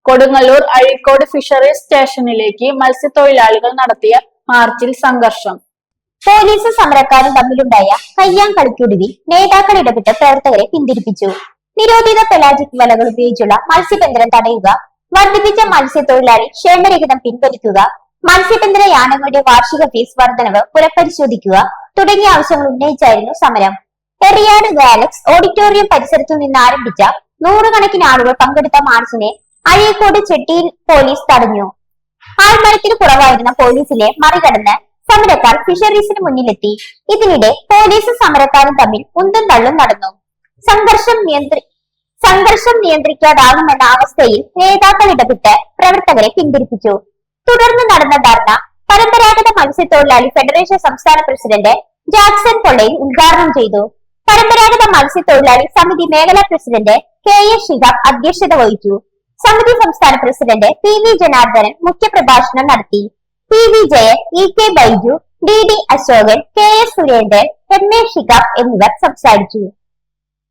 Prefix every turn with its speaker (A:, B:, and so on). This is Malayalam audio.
A: കൊടുങ്ങല്ലൂർ അഴീക്കോട് ഫിഷറീസ് സ്റ്റേഷനിലേക്ക് മത്സ്യത്തൊഴിലാളികൾ നടത്തിയ മാർച്ചിൽ സംഘർഷം.
B: പോലീസ് സമരക്കാരും തമ്മിലുണ്ടായ കയ്യാങ്കളിക്കൊടുവിൽ നേതാക്കൾ ഇടപെട്ട് പ്രവർത്തകരെ പിന്തിരിപ്പിച്ചു. നിരോധിത പെലാജിക് വലകൾ ഉപയോഗിച്ചുള്ള മത്സ്യബന്ധനം തടയുക, വർദ്ധിപ്പിച്ച മത്സ്യത്തൊഴിലാളി ക്ഷേമരഹിതം പിൻവലിക്കുക, മത്സ്യബന്ധന യാനങ്ങളുടെ വാർഷിക ഫീസ് വർധനവ് പുനഃപരിശോധിക്കുക തുടങ്ങിയ ആവശ്യങ്ങൾ ഉന്നയിച്ചായിരുന്നു സമരം. എറിയാട് ഗാലക്സ് ഓഡിറ്റോറിയം പരിസരത്തു നിന്ന് ആരംഭിച്ച നൂറുകണക്കിന് ആളുകൾ പങ്കെടുത്ത മാർച്ചിനെ അഴീക്കോട് ചെട്ടിയിൽ പോലീസ് തടഞ്ഞു. ആൾബലത്തിന് കുറവായിരുന്ന പോലീസിലെ മറികടന്ന് സമരക്കാർ ഫിഷറീസിന് മുന്നിലെത്തി. ഇതിനിടെ പോലീസ് സമരക്കാരും തമ്മിൽ ഉന്തും തള്ളും നടന്നു. സംഘർഷം നിയന്ത്രിക്കാതാകുമെന്ന അവസ്ഥയിൽ നേതാക്കൾ ഇടപെട്ട് പ്രവർത്തകരെ പിന്തിരിപ്പിച്ചു. തുടർന്ന് നടന്ന ധർണ പരമ്പരാഗത മത്സ്യത്തൊഴിലാളി ഫെഡറേഷൻ സംസ്ഥാന പ്രസിഡന്റ് ജാക്സൺ പൊള്ളയിൽ ഉദ്ഘാടനം ചെയ്തു. പരമ്പരാഗത മത്സ്യത്തൊഴിലാളി സമിതി മേഖലാ പ്രസിഡന്റ് KA ഷിഹാബ് അധ്യക്ഷത വഹിച്ചു. സമിതി സംസ്ഥാന പ്രസിഡന്റ് PV ജനാർദ്ദനൻ മുഖ്യപ്രഭാഷണം നടത്തി. PV Jayan, EK Baiju, DD Ashokan, KS Surendran, MA Shihab എന്നിവർ സംസാരിച്ചു.